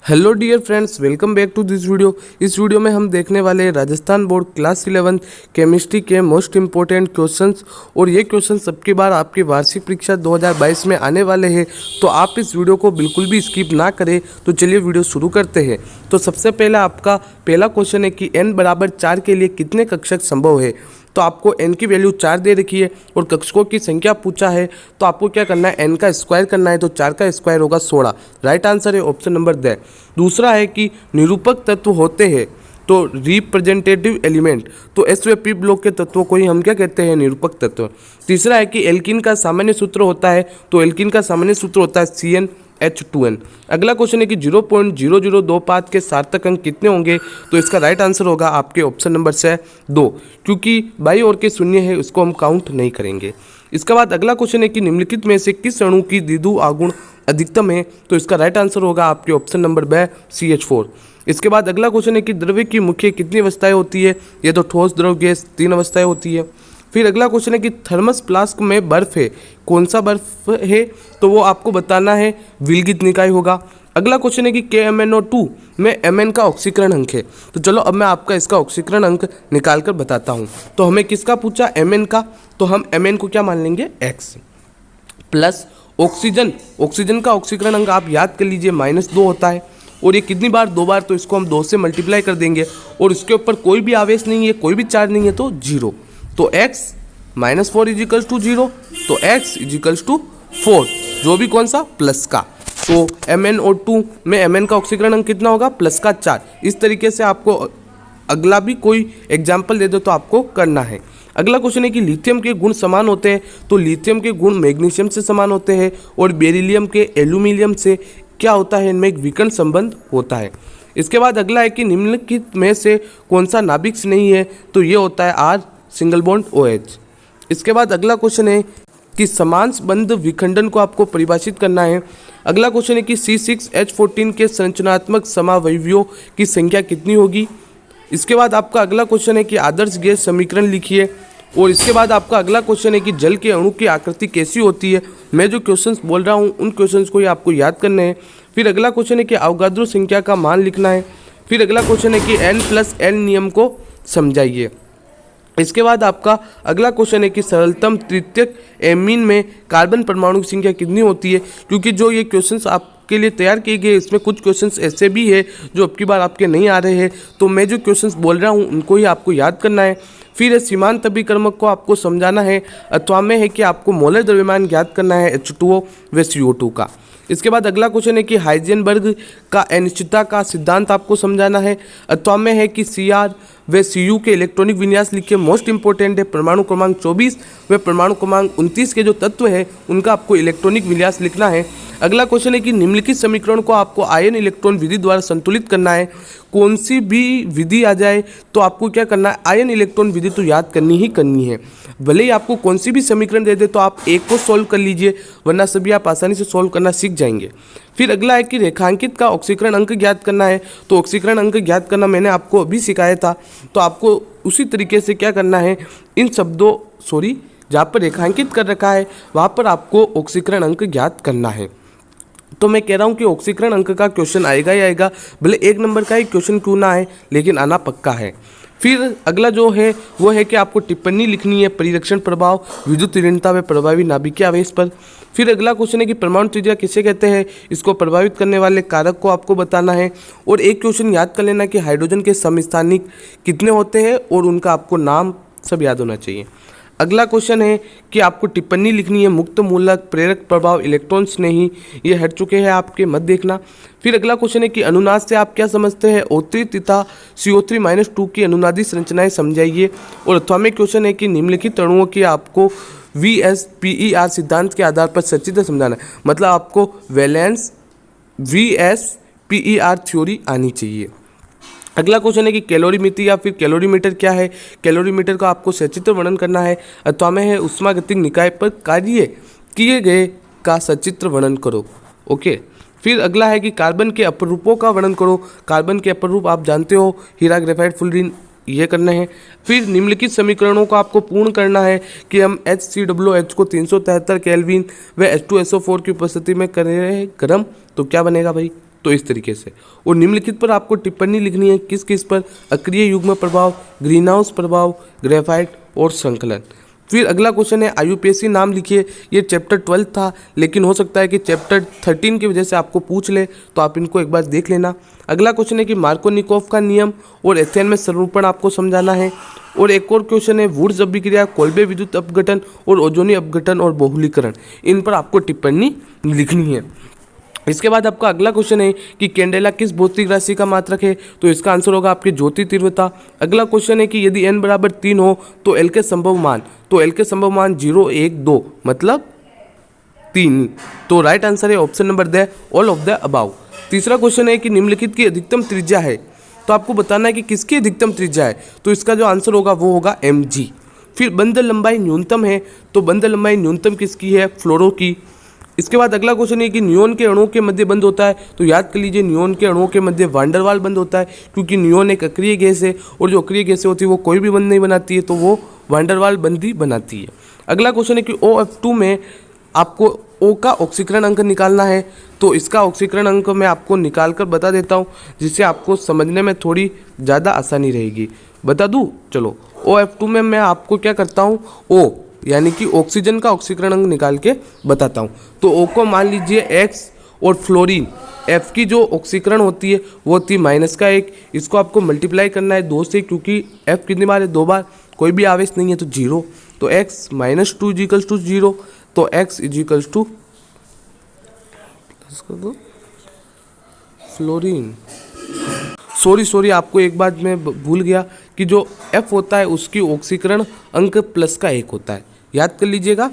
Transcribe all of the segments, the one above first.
Hello dear friends, welcome back to this video. इस वीडियो में हम देखने वाले हैं राजस्थान बोर्ड क्लास 11 केमिस्ट्री के मोस्ट इम्पोर्टेंट क्वेश्चंस। और ये क्वेश्चन सबके बार आपकी वार्षिक परीक्षा 2022 में आने वाले हैं, तो आप इस वीडियो को बिल्कुल भी स्किप ना करें। तो चलिए वीडियो शुरू करते हैं। तो सबसे पहला आपका पहला क्वेश्चन है कि n बराबर 4 के लिए कितने कक्षक संभव है। तो आपको n की वैल्यू 4 दे रखी है और कक्षकों की संख्या पूछा है, तो आपको क्या करना है, n का स्क्वायर करना है। तो 4 का स्क्वायर होगा 16। राइट आंसर है ऑप्शन नंबर द। दूसरा है कि निरूपक तत्व होते हैं तो रिप्रेजेंटेटिव एलिमेंट, तो एसवीपी ब्लॉक के तत्वों को ही हम क्या कहते हैं, निरूपक तत्व। तीसरा है कि एल्किन का सामान्य सूत्र होता है, तो एल्किन का सामान्य सूत्र होता है CnH2n। अगला क्वेश्चन है कि 0.0025 के सार्थक अंक कितने होंगे। तो इसका राइट आंसर होगा आपके ऑप्शन नंबर से 2, क्योंकि बाई ओर के शून्य है, उसको हम काउंट नहीं करेंगे। इसके बाद अगला क्वेश्चन है कि निम्नलिखित में से किस अणु की द्विध्रुव आघूर्ण अधिकतम है। तो इसका राइट आंसर होगा आपके ऑप्शन नंबर ब CH4। इसके बाद अगला क्वेश्चन है कि द्रव्य की मुख्य कितनी अवस्थाएं होती है। ये तो ठोस, द्रव, गैस 3 अवस्थाएं होती है। फिर अगला क्वेश्चन है कि थर्मस फ्लास्क में बर्फ है, कौन सा बर्फ है। तो वो आपको बताना है, विलगित निकाय होगा। अगला क्वेश्चन है कि KMnO2 में Mn का ऑक्सीकरण अंक है। तो चलो अब मैं आपका इसका ऑक्सीकरण अंक निकाल कर बताता हूँ। तो हमें किसका पूछा, Mn का, तो हम Mn को क्या मान लेंगे, x प्लस ऑक्सीजन का ऑक्सीकरण अंक आप याद कर लीजिए -2 होता है। और ये कितनी बार, 2 बार, तो इसको हम 2 से मल्टीप्लाई कर देंगे। और इसके ऊपर कोई भी आवेश नहीं है, कोई भी चार्ज नहीं है, तो 0। तो x -4 इजिकल्स टू 0, तो x इजिकल्स टू 4, जो भी कौन सा, प्लस का। तो MnO2 में Mn का ऑक्सीकरण अंक कितना होगा, प्लस का 4। इस तरीके से आपको अगला भी कोई एग्जाम्पल दे दो तो आपको करना है। अगला क्वेश्चन है कि लिथियम के गुण समान होते हैं। तो लिथियम के गुण मैग्नीशियम से समान होते हैं और बेरिलियम के एल्यूमिनियम से क्या होता है, इनमें एक विकर्ण संबंध होता है। इसके बाद अगला है कि निम्नलिखित में से कौन सा नाभिक नहीं है। तो ये होता है R सिंगल बॉन्ड OH। इसके बाद अगला क्वेश्चन है कि समान बंध विखंडन को आपको परिभाषित करना है। अगला क्वेश्चन है कि C6H14 के संरचनात्मक समावयवियों की संख्या कितनी होगी। इसके बाद आपका अगला क्वेश्चन है कि आदर्श गैस समीकरण लिखिए। और इसके बाद आपका अगला क्वेश्चन है कि जल के अणु की आकृति कैसी होती है। मैं जो क्वेश्चंस बोल रहा हूँ उन क्वेश्चंस को ही आपको याद करने हैं। फिर अगला क्वेश्चन है कि अवोगाद्रो संख्या का मान लिखना है। फिर अगला क्वेश्चन है कि N+N नियम को समझाइए। इसके बाद आपका अगला क्वेश्चन है कि सरलतम तृतीयक एमीन में कार्बन परमाणु की संख्या कितनी होती है। क्योंकि जो ये क्वेश्चंस आपके लिए तैयार किए गए, इसमें कुछ क्वेश्चंस ऐसे भी है जो अब की बार आपके नहीं आ रहे हैं, तो मैं जो क्वेश्चंस बोल रहा हूँ उनको ही आपको याद करना है। फिर सीमांत अभिकर्मक को आपको समझाना है। अथवा में है कि आपको मोलर द्रव्यमान ज्ञात करना है H2O व CO2 का। इसके बाद अगला क्वेश्चन है कि हाइजेनबर्ग का अनिश्चितता का सिद्धांत आपको समझाना है। अथवा में है कि CR व CU के इलेक्ट्रॉनिक विन्यास लिखिए, मोस्ट इंपोर्टेंट है। परमाणु क्रमांक 24 व परमाणु क्रमांक 29 के जो तत्व है उनका आपको इलेक्ट्रॉनिक विन्यास लिखना है। अगला क्वेश्चन है कि निम्नलिखित समीकरण को आपको आयन इलेक्ट्रॉन विधि द्वारा संतुलित करना है। कौन सी भी विधि आ जाए तो आपको क्या करना है, आयन इलेक्ट्रॉन विधि तो याद करनी ही करनी है। भले ही आपको कौन सी भी समीकरण दे दे तो आप एक को सॉल्व कर लीजिए, वरना सभी आप आसानी से सॉल्व करना सीख जाएंगे। फिर अगला है कि रेखांकित का ऑक्सीकरण अंक ज्ञात करना है। तो ऑक्सीकरण अंक ज्ञात करना मैंने आपको अभी सिखाया था, तो आपको उसी तरीके से क्या करना है, इन शब्दों जहाँ पर रेखांकित कर रखा है वहाँ पर आपको ऑक्सीकरण अंक ज्ञात करना है। तो मैं कह रहा हूँ कि ऑक्सीकरण अंक का क्वेश्चन आएगा ही आएगा, भले 1 नंबर का ही क्वेश्चन क्यों ना आए, लेकिन आना पक्का है। फिर अगला जो है वो है कि आपको टिप्पणी लिखनी है, परिरक्षण प्रभाव, विद्युत ऋणता व प्रभावी नाभिकीय आवेश पर। फिर अगला क्वेश्चन है कि परमाणु त्रिज्या किसे कहते हैं, इसको प्रभावित करने वाले कारक को आपको बताना है। और एक क्वेश्चन याद कर लेना कि हाइड्रोजन के समस्थानिक कितने होते हैं और उनका आपको नाम सब याद होना चाहिए। अगला क्वेश्चन है कि आपको टिप्पणी लिखनी है, मुक्त मूलक, प्रेरक प्रभाव, इलेक्ट्रॉन्स नहीं, ये हट चुके हैं आपके, मत देखना। फिर अगला क्वेश्चन है कि अनुनाद से आप क्या समझते हैं, O3 तथा CO3-2 की अनुनादी संरचनाएं समझाइए। और अथवा में क्वेश्चन है कि निम्नलिखित अणुओं की आपको VSPER सिद्धांत के आधार पर सचित्र समझाना है। मतलब आपको वैलेंस VSPER थ्योरी आनी चाहिए। अगला क्वेश्चन है कि कैलोरीमिति या फिर कैलोरीमीटर क्या है। कैलोरीमीटर का आपको सचित्र वर्णन करना है। अथवा में है उष्मागतिक निकाय पर कार्य किए गए का सचित्र वर्णन करो। ओके। फिर अगला है कि कार्बन के अपरूपों का वर्णन करो। कार्बन के अपरूप आप जानते हो, हीरा, ग्रेफाइट, फुलरीन, ये करना है। फिर निम्नलिखित समीकरणों को आपको पूर्ण करना है कि हम HCOOH को 373 केल्विन व H2SO4 की उपस्थिति में कर रहे हैं गर्म, तो क्या बनेगा भाई, तो इस तरीके से। और निम्नलिखित पर आपको टिप्पणी लिखनी है, किस किस पर, अक्रिय युग्म प्रभाव, ग्रीन हाउस प्रभाव, ग्रेफाइट और संकलन। फिर अगला क्वेश्चन है आईयूपीएसी नाम लिखिए। ये चैप्टर 12 था, लेकिन हो सकता है कि चैप्टर 13 की वजह से आपको पूछ ले, तो आप इनको एक बार देख लेना। अगला क्वेश्चन है कि मार्कोनिकोव का नियम और एथेन में स्वरूपण आपको समझाना है। और एक और क्वेश्चन है वुड्स अभिक्रिया, कोल्बे विद्युत अपघटन और ओजोनी अपघटन और बहुलीकरण, इन पर आपको टिप्पणी लिखनी है। इसके बाद आपका अगला क्वेश्चन है कि कैंडेला किस भौतिक राशि का मात्रक है, तो इसका आंसर होगा आपकी ज्योति तीव्रता। अगला क्वेश्चन है कि यदि n बराबर 3 हो तो L के संभव मान, तो L के संभव मान 0, 1, 2 मतलब 3। तो राइट आंसर है option number the all of the above. तीसरा क्वेश्चन है कि निम्नलिखित की अधिकतम त्रिज्या है, तो आपको बताना है कि किसकी अधिकतम त्रिज्या है, तो इसका जो आंसर होगा वो होगा mg। फिर बंध लंबाई न्यूनतम है, तो बंध लंबाई न्यूनतम किसकी है, फ्लोरो की। इसके बाद अगला क्वेश्चन है कि नियोन के अणुओं के मध्य बंध होता है, तो याद कर लीजिए नियोन के अणुओं के मध्य वांडरवाल बंध होता है, क्योंकि नियोन एक अक्रिय गैस है और जो अक्रिय गैसें होती है वो कोई भी बंध नहीं बनाती है, तो वो वांडरवाल बंध ही बनाती है। अगला क्वेश्चन है कि OF2 में आपको O का ऑक्सीकरण अंक निकालना है, तो इसका ऑक्सीकरण अंक मैं आपको निकाल कर बता देता हूँ, जिससे आपको समझने में थोड़ी ज़्यादा आसानी रहेगी। बता दूँ, चलो OF2 में मैं आपको क्या करता हूँ, O यानी कि ऑक्सीजन का ऑक्सीकरण अंक निकाल के बताता हूँ। तो O को मान लीजिए X और फ्लोरीन F की जो ऑक्सीकरण होती है वो होती है -1। इसको आपको मल्टीप्लाई करना है 2 से, क्योंकि F कितनी बार है, 2 बार, कोई भी आवेश नहीं है तो 0। तो X -2 इजिकल्स टू 0, तो X equals to fluorine. Sorry आपको एक बात मैं भूल गया कि जो F होता है उसकी ऑक्सीकरण अंक +1 होता है, याद कर लीजिएगा,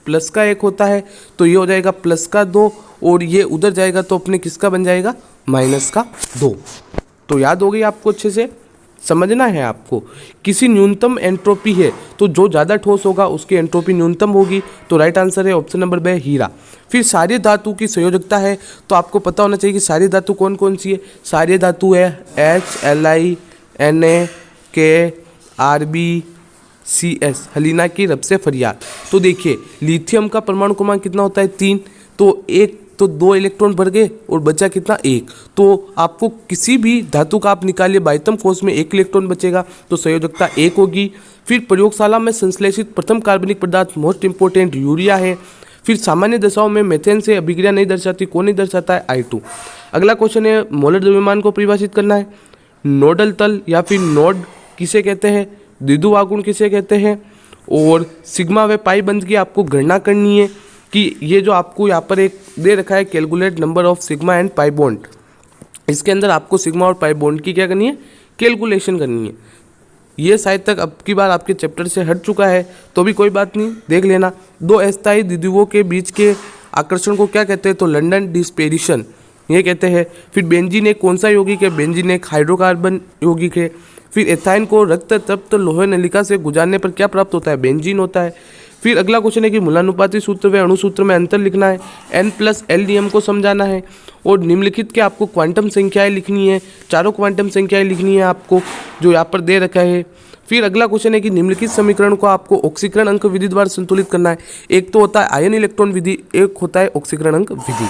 +1 होता है। तो ये हो जाएगा +2 और ये उधर जाएगा तो अपने किसका बन जाएगा, -2। तो याद हो गई आपको, अच्छे से समझना है आपको। किसी न्यूनतम एंट्रोपी है तो जो ज़्यादा ठोस होगा उसकी एंट्रोपी न्यूनतम होगी, तो राइट आंसर है ऑप्शन नंबर ब हीरा। फिर क्षारीय धातु की संयोजकता है, तो आपको पता होना चाहिए कि क्षारीय धातु कौन कौन सी है। क्षारीय धातु है HLi, Na, K, Rb, CS, हलीना की रब से फरियाद। तो देखिए लिथियम का परमाणु क्रमांक कितना होता है, 3, तो 2 इलेक्ट्रॉन भर गए और बचा कितना, 1। तो आपको किसी भी धातु का आप निकालिए बाह्यतम कोश में 1 इलेक्ट्रॉन बचेगा, तो संयोजकता 1 होगी। फिर प्रयोगशाला में संश्लेषित प्रथम कार्बनिक पदार्थ मोस्ट इंपोर्टेंट यूरिया है। फिर सामान्य दशाओं में मेथेन से अभिक्रिया नहीं दर्शाती, कौन नहीं दर्शाता है, I2। अगला क्वेश्चन है मोलर द्रव्यमान को परिभाषित करना है। नोडल तल या फिर नोड किसे कहते हैं, द्विध्रुव आघूर्ण किसे कहते हैं, और सिग्मा व पाई बंध की आपको गणना करनी है कि ये जो आपको यहाँ पर एक दे रखा है calculate number of sigma and pi bond, इसके अंदर आपको सिग्मा और पाई बॉन्ड की क्या करनी है, कैलकुलेशन करनी है। ये शायद तक अब की बार आपके चैप्टर से हट चुका है, तो भी कोई बात नहीं, देख लेना। 2 अस्थायी द्विध्रुवों के बीच के आकर्षण को क्या कहते हैं, तो लंदन डिस्पेरिशन ये कहते हैं। फिर बेंजीन एक कौन सा यौगिक है, बेंजीन एक हाइड्रोकार्बन यौगिक है। फिर एथाइन को रक्त तप्त लोहे नलिका से गुजारने पर क्या प्राप्त होता है, बेंजीन होता है। फिर अगला क्वेश्चन है कि मूलानुपाती सूत्र व अणुसूत्र में अंतर लिखना है, N+L नियम को समझाना है, और निम्नलिखित के आपको क्वांटम संख्याएं लिखनी है, 4 क्वांटम संख्याएं लिखनी है आपको, जो यहाँ पर दे रखा है। फिर अगला क्वेश्चन है कि निम्नलिखित समीकरण को आपको ऑक्सीकरण अंक विधि द्वारा संतुलित करना है। एक तो होता है आयन इलेक्ट्रॉन विधि, एक होता है ऑक्सीकरण अंक विधि,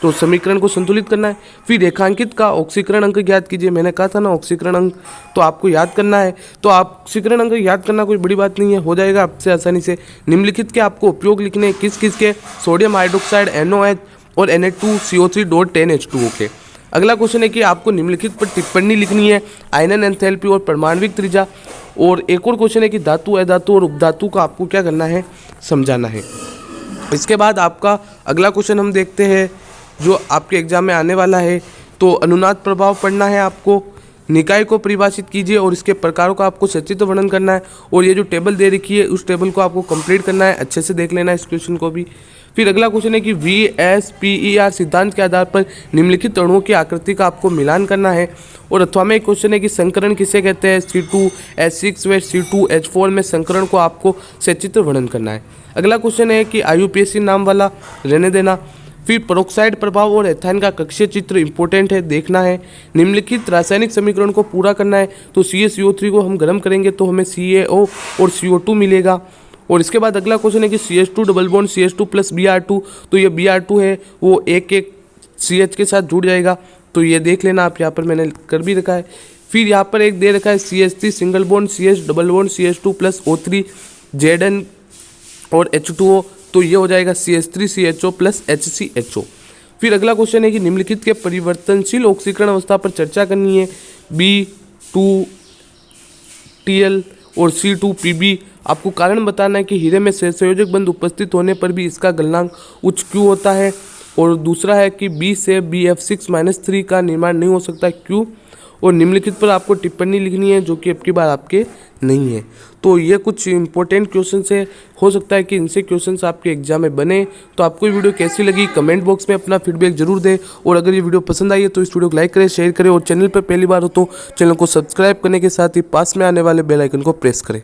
तो समीकरण को संतुलित करना है। फिर रेखांकित का ऑक्सीकरण अंक ज्ञात कीजिए, मैंने कहा था ना ऑक्सीकरण अंक तो आपको याद करना है, तो आप ऑक्सीकरण अंक याद करना कोई बड़ी बात नहीं है, हो जाएगा आपसे आसानी से। निम्नलिखित के आपको उपयोग लिखने हैं, किस किस के, सोडियम हाइड्रोक्साइड NOH और Na2CO3.10H2O के। अगला क्वेश्चन है कि आपको निम्नलिखित पर टिप्पणी लिखनी है, आयनन एंथैल्पी और परमाणविक त्रिज्या। और एक और क्वेश्चन है कि धातु अधातु और उपधातु का आपको क्या करना है, समझाना है। इसके बाद आपका अगला क्वेश्चन हम देखते हैं जो आपके एग्जाम में आने वाला है, तो अनुनाद प्रभाव पढ़ना है आपको। निकाय को परिभाषित कीजिए और इसके प्रकारों का आपको सचित्र वर्णन करना है, और ये जो टेबल दे रखी है उस टेबल को आपको कंप्लीट करना है, अच्छे से देख लेना है इस क्वेश्चन को भी। फिर अगला क्वेश्चन है कि VSPER सिद्धांत के आधार पर निम्नलिखित अणुओं की आकृति का आपको मिलान करना है। और अथवा में एक क्वेश्चन है कि संकरण किसे कहते हैं, C2H6 व C2H4 में संकरण को आपको सचित्र वर्णन करना है। अगला क्वेश्चन है कि IUPAC नाम वाला रहने देना। फिर परोक्साइड प्रभाव और एथाइन का कक्षीय चित्र इंपॉर्टेंट है, देखना है। निम्नलिखित रासायनिक समीकरण को पूरा करना है, तो CaCO3 को हम गर्म करेंगे तो हमें CaO और CO2 मिलेगा। और इसके बाद अगला क्वेश्चन है कि CH2 double bond CH2 + Br2, तो ये Br2 है वो एक CH के साथ जुड़ जाएगा, तो ये देख लेना आप, यहाँ पर मैंने कर भी रखा है। फिर यहाँ पर एक दे रखा है CH3 single bond CH double bond CH2 plus O3 Zn और H2O, तो ये हो जाएगा CH3CHO प्लस HCHO। फिर अगला क्वेश्चन है कि निम्नलिखित के परिवर्तनशील ऑक्सीकरण अवस्था पर चर्चा करनी है। B2TL और C2PB। आपको कारण बताना है कि हीरे में संयोजक बंध उपस्थित होने पर भी इसका गलनांक उच्च क्यों होता है। और दूसरा है कि B से BF6-3 का निर्माण नहीं हो सकता, क्यों। और निम्नलिखित पर आपको टिप्पणी लिखनी है, जो कि अब की बार आपके नहीं है। तो ये कुछ इंपॉर्टेंट क्वेश्चंस है, हो सकता है कि इनसे क्वेश्चंस आपके एग्जाम में बने। तो आपको ये वीडियो कैसी लगी कमेंट बॉक्स में अपना फीडबैक जरूर दें। और अगर ये वीडियो पसंद आई है तो इस वीडियो को लाइक करें, शेयर करें, और चैनल पर पहली बार हो तो चैनल को सब्सक्राइब करने के साथ ही पास में आने वाले बेल आइकन को प्रेस करें।